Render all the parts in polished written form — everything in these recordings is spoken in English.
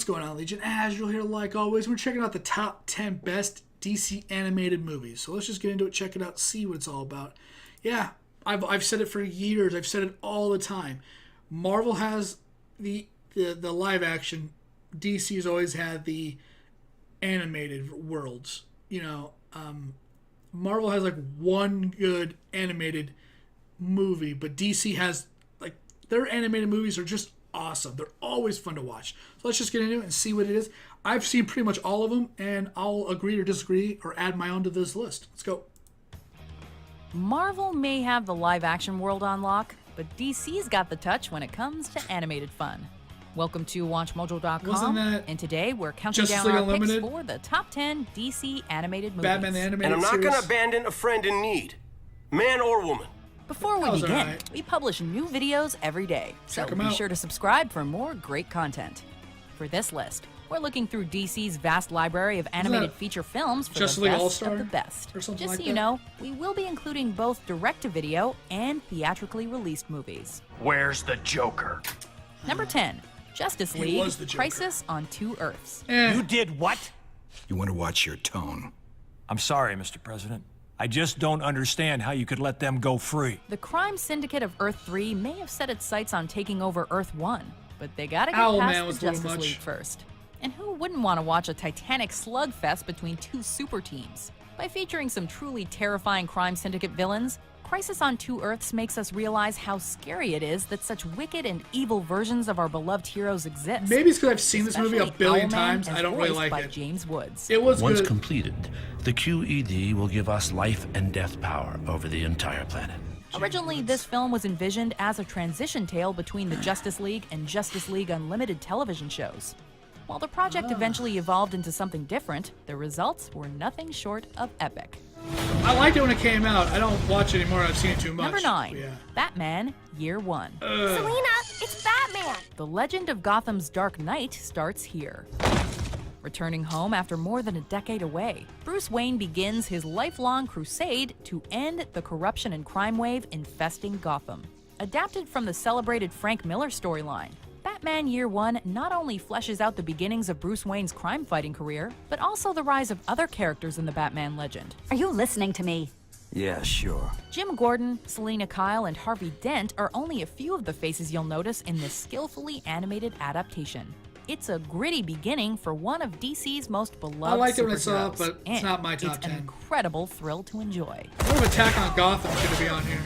going on, Legion? As usual here, like always, we're checking out the top 10 best DC animated movies. So let's just get into it, check it out, see what it's all about. Yeah, I've said it for years. I've said it all the time. Marvel has the live action. DC's always had the animated worlds. You know, Marvel has like one good animated movie, but DC has like their animated movies are just awesome. They're always fun to watch. So let's just get into it and see what it is. I've seen pretty much all of them, and I'll agree or disagree or add my own to this list. Let's go. Marvel may have the live-action world on lock, but DC's got the touch when it comes to animated fun. Welcome to WatchMojo.com, and today we're counting down our picks for the top 10 DC animated movies. Batman the Animated And I'm not series. going to abandon a friend in need, man or woman. Before we begin, we publish new videos every day, so be sure to subscribe for more great content. For this list, we're looking through DC's vast library of animated feature films for the best of the best. Just so you know, we will be including both direct-to-video and theatrically released movies. Where's the Joker? Number 10, Justice League, Crisis on Two Earths. You did what? You want to watch your tone. I'm sorry, Mr. President. I just don't understand how you could let them go free. The crime syndicate of Earth 3 may have set its sights on taking over Earth 1, but they gotta get past the Justice League first. And who wouldn't want to watch a titanic slugfest between two super teams? By featuring some truly terrifying crime syndicate villains, Crisis on Two Earths makes us realize how scary it is that such wicked and evil versions of our beloved heroes exist. Maybe it's because I've seen this movie a billion times. I don't really like it. James Woods. It was Once good. completed, the QED will give us life and death power over the entire planet. Originally, this film was envisioned as a transition tale between the Justice League and Justice League Unlimited television shows. While the project eventually evolved into something different, the results were nothing short of epic. I liked it when it came out. I don't watch it anymore. I've seen it too much. Number 9, Batman Year One. Selena, it's Batman! The legend of Gotham's Dark Knight starts here. Returning home after more than a decade away, Bruce Wayne begins his lifelong crusade to end the corruption and crime wave infesting Gotham. Adapted from the celebrated Frank Miller storyline, Batman Year One not only fleshes out the beginnings of Bruce Wayne's crime-fighting career, but also the rise of other characters in the Batman legend. Are you listening to me? Yeah, sure. Jim Gordon, Selena Kyle, and Harvey Dent are only a few of the faces you'll notice in this skillfully animated adaptation. It's a gritty beginning for one of DC's most beloved superheroes. I liked it when I saw it, but it's not my top 10. It's an incredible thrill to enjoy. What if Attack on Gotham is going to be on here?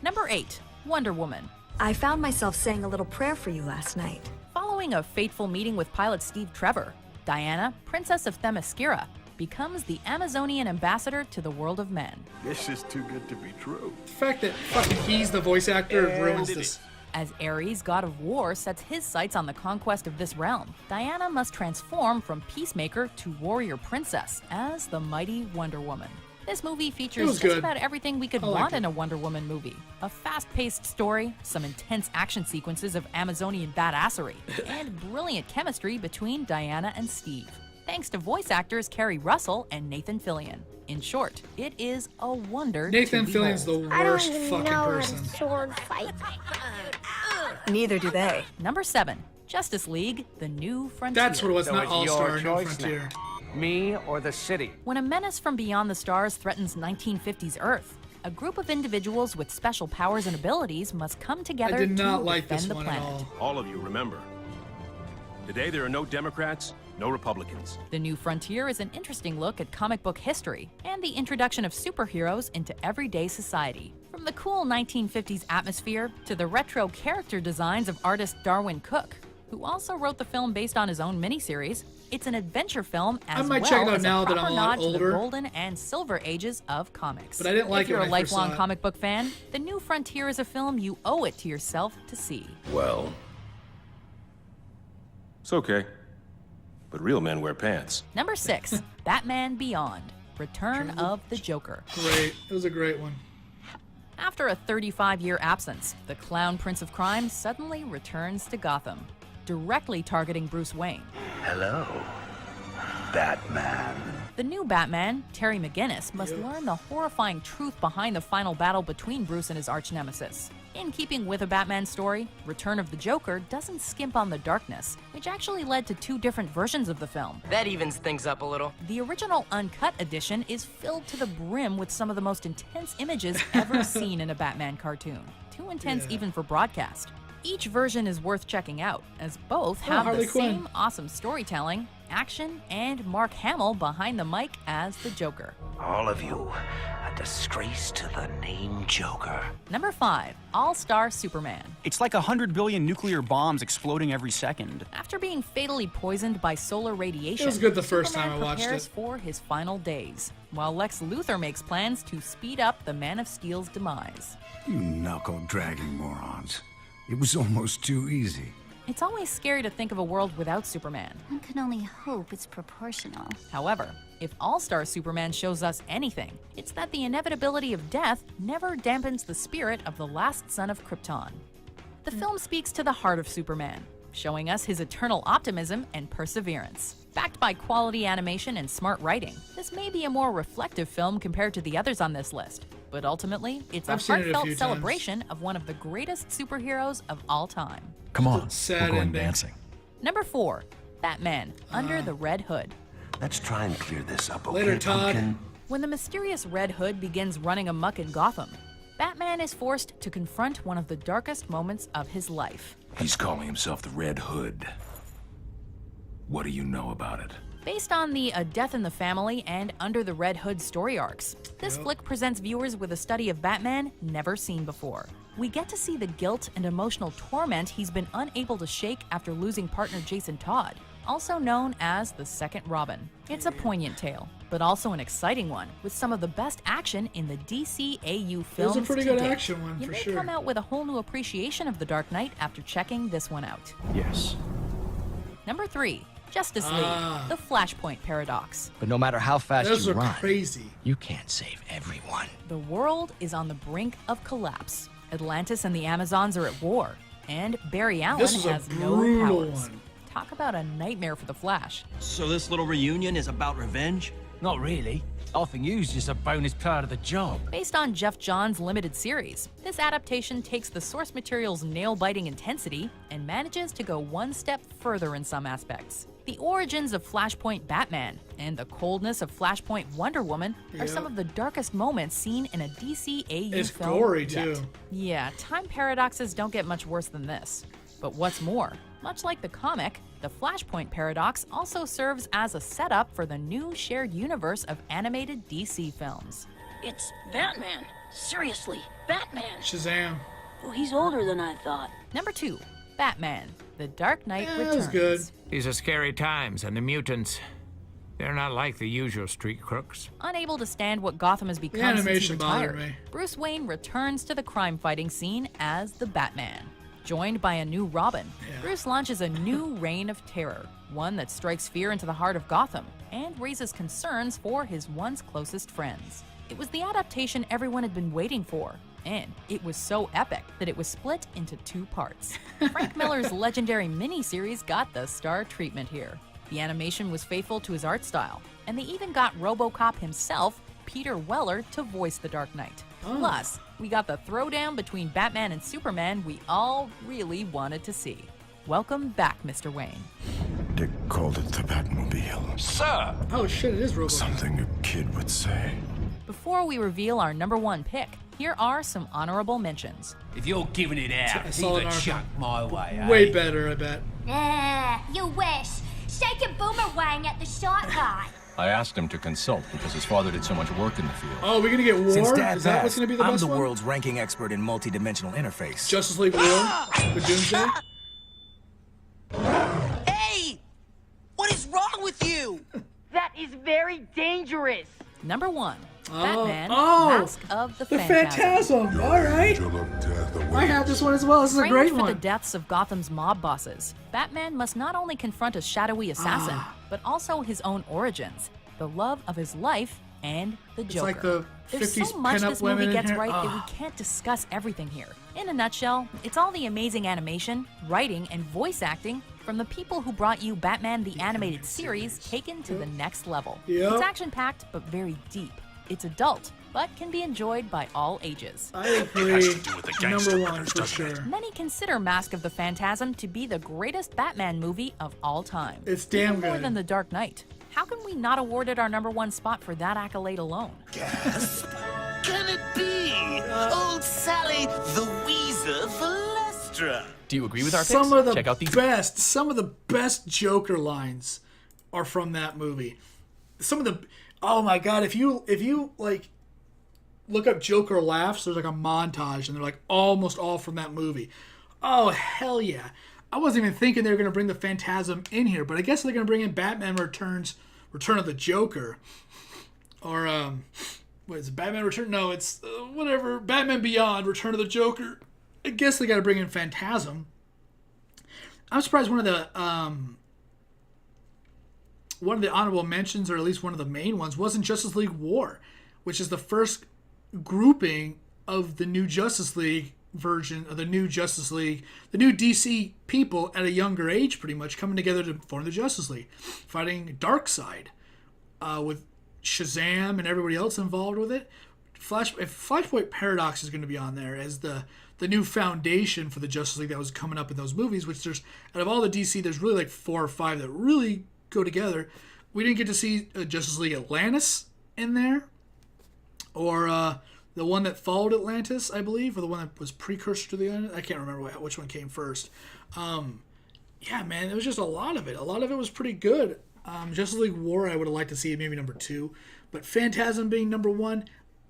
Number 8, Wonder Woman. I found myself saying a little prayer for you last night. Following a fateful meeting with pilot Steve Trevor, Diana, Princess of Themyscira, becomes the Amazonian ambassador to the world of men. This is too good to be true. The fact that fucking he's the voice actor ruins this. As Ares, god of war, sets his sights on the conquest of this realm, Diana must transform from peacemaker to warrior princess as the mighty Wonder Woman. This movie features just about everything we could want in a Wonder Woman movie. A fast-paced story, some intense action sequences of Amazonian badassery, and brilliant chemistry between Diana and Steve, thanks to voice actors Kerry Russell and Nathan Fillion. In short, it is a wonder Nathan to Fillion's the worst fucking person. Sword fight. Neither do they. Number 7, Justice League: The New Frontier. That's what it was, not All-Star, New Frontier. Me or the city? When a menace from beyond the stars threatens 1950s Earth, a group of individuals with special powers and abilities must come together to defend the planet. All of you remember, today there are no Democrats, no Republicans. The New Frontier is an interesting look at comic book history and the introduction of superheroes into everyday society. From the cool 1950s atmosphere to the retro character designs of artist Darwin Cook, who also wrote the film based on his own miniseries, it's an adventure film as well as a proper nod to the golden and silver ages of comics. But I didn't like if you're it when a I first saw lifelong it. comic book fan, The New Frontier is a film you owe it to yourself to see. Well, It's okay, but real men wear pants. Number 6, Batman Beyond: Return of the Joker. Great. It was a great one. After a 35-year absence, the clown prince of crime suddenly returns to Gotham, directly targeting Bruce Wayne. hello. Batman. The new Batman, Terry McGinnis, must learn the horrifying truth behind the final battle between Bruce and his arch-nemesis. In keeping with a Batman story, Return of the Joker doesn't skimp on the darkness, which actually led to 2 different versions of the film. That evens things up a little. The original uncut edition is filled to the brim with some of the most intense images ever seen in a Batman cartoon. Too intense even for broadcast. Each version is worth checking out, as both have the same awesome storytelling, action, and Mark Hamill behind the mic as the Joker. All of you, a disgrace to the name Joker. Number 5, All-Star Superman. It's like 100 billion nuclear bombs exploding every second. After being fatally poisoned by solar radiation, it was good the first Superman time I watched prepares it. for his final days, while Lex Luthor makes plans to speed up the Man of Steel's demise. You knuckle-dragging morons. It was almost too easy. It's always scary to think of a world without Superman. One can only hope it's proportional. However, if All-Star Superman shows us anything, it's that the inevitability of death never dampens the spirit of the last son of Krypton. The film speaks to the heart of Superman, showing us his eternal optimism and perseverance. Backed by quality animation and smart writing, this may be a more reflective film compared to the others on this list, but ultimately, it's a heartfelt celebration of one of the greatest superheroes of all time. Come on, sad we're going ending. dancing. Number 4, Batman, Under the Red Hood. Let's try and clear this up, okay, Later, Todd. Pumpkin? When the mysterious Red Hood begins running amok in Gotham, Batman is forced to confront one of the darkest moments of his life. He's calling himself the Red Hood. What do you know about it? Based on the A Death in the Family and Under the Red Hood story arcs, this flick presents viewers with a study of Batman never seen before. We get to see the guilt and emotional torment he's been unable to shake after losing partner Jason Todd, also known as the Second Robin. It's a poignant tale, but also an exciting one, with some of the best action in the DCAU films. It was a pretty to good date. action one, You for may sure. come out with a whole new appreciation of The Dark Knight after checking this one out. Yes. Number 3, Justice League, the Flashpoint Paradox. But no matter how fast Those you are run, crazy. you can't save everyone. The world is on the brink of collapse. Atlantis and the Amazons are at war, and Barry Allen This was a has no brutal powers. one. Talk about a nightmare for the Flash. So this little reunion is about revenge? Not really. I think you's just a bonus part of the job. Based on Jeff Johns' limited series, this adaptation takes the source material's nail-biting intensity and manages to go one step further in some aspects. The origins of Flashpoint Batman and the coldness of Flashpoint Wonder Woman are some of the darkest moments seen in a DCAU It's film gory, yet. too. Yeah, time paradoxes don't get much worse than this. But what's more, much like the comic, the Flashpoint Paradox also serves as a setup for the new shared universe of animated DC films. It's Batman. Seriously, Batman. Shazam. Oh, he's older than I thought. Number 2, Batman, The Dark Knight That Returns. was good. These are scary times, and the mutants, they're not like the usual street crooks. Unable to stand what Gotham has become The since he animation bothered retired, me. Bruce Wayne returns to the crime-fighting scene as the Batman. Joined by a new Robin, Bruce launches a new reign of terror, one that strikes fear into the heart of Gotham and raises concerns for his once closest friends. It was the adaptation everyone had been waiting for, and it was so epic that it was split into 2 parts. Frank Miller's legendary miniseries got the star treatment here. The animation was faithful to his art style, and they even got RoboCop himself, Peter Weller, to voice the Dark Knight. Plus, we got the throwdown between Batman and Superman we all really wanted to see. Welcome back, Mr. Wayne. Dick called it the Batmobile. Sir! Oh shit, it is RoboCop. Something a kid would say. Before we reveal our number 1 pick, here are some honorable mentions. If you're giving it out, Solid leave a Arkham. chuck my way, Way better, I bet. You wish. Shake a boomerang at the shot guy. I asked him to consult because his father did so much work in the field. Oh, we're gonna get War? Since Dad Is that what's passed, gonna be the I'm best the one? world's ranking expert in multi-dimensional interface. Justice League War? With Doomsday? Hey! What is wrong with you? That is very dangerous. Number 1, Batman, oh, Mask of the The Phantasm. Phantasm! Alright. I have this one as well. This is a Framed great for one. the deaths of Gotham's mob bosses, Batman must not only confront a shadowy assassin, but also his own origins, the love of his life, and the It's Joker. like the There's 50s so much pinup this women movie in gets here. right that we can't discuss everything here. In a nutshell, it's all the amazing animation, writing, and voice acting from the people who brought you Batman the Animated Series taken to the next level. Yep. It's action-packed, but very deep. It's adult, but can be enjoyed by all ages. I agree. Number one for sure. Many consider Mask of the Phantasm to be the greatest Batman movie of all time. It's damn More good. than The Dark Knight. How can we not award it our number one spot for that accolade alone? Gasp! Can it be? Old Sally, the Weezer Valestra. Do you agree with our picks? Some of the Check out these. some of the best Joker lines are from that movie. Some of the, oh my god, if you like look up Joker laughs, there's like a montage, and they're like almost all from that movie. Oh hell yeah! I wasn't even thinking they were gonna bring the Phantasm in here, but I guess they're gonna bring in Batman Return of the Joker, or what is it, Batman Return? No, it's whatever. Batman Beyond, Return of the Joker. I guess they got to bring in Phantasm. I'm surprised one of the honorable mentions, or at least one of the main ones, wasn't Justice League War, which is the first grouping of the new Justice League version of the new Justice League, the new DC people at a younger age, pretty much coming together to form the Justice League, fighting Darkseid, with Shazam and everybody else involved with it. Flashpoint Paradox is going to be on there as the new foundation for the Justice League that was coming up in those movies, which there's, out of all the DC, there's really like 4 or 5 that really go together. We didn't get to see Justice League Atlantis in there, or the one that followed Atlantis, I believe, or the one that was precursor to the other. I can't remember which one came first. Yeah, man, it was just a lot of it. A lot of it was pretty good. Justice League War, I would have liked to see maybe number 2, but Phantasm being number 1,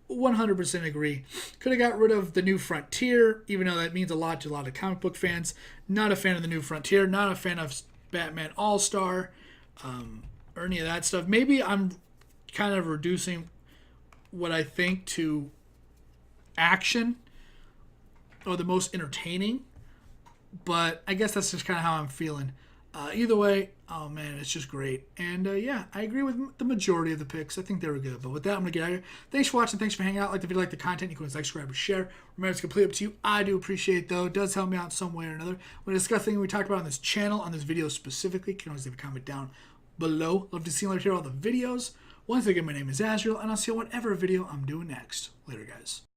100% agree. Could have got rid of the New Frontier, even though that means a lot to a lot of comic book fans. Not a fan of the New Frontier. Not a fan of Batman All-Star, or any of that stuff. Maybe I'm kind of reducing what I think to action or the most entertaining, but I guess that's just kind of how I'm feeling. Either way, oh man, it's just great. And yeah, I agree with the majority of the picks. I think they were good. But with that, I'm going to get out of here. Thanks for watching. Thanks for hanging out. Like the video, like the content. You can like, subscribe, or share. Remember, it's completely up to you. I do appreciate it, though. It does help me out in some way or another. When I discuss things we talked about on this channel, on this video specifically, you can always leave a comment down below. Love to see you here all the videos. Once again, my name is Azrael, and I'll see you on whatever video I'm doing next. Later, guys.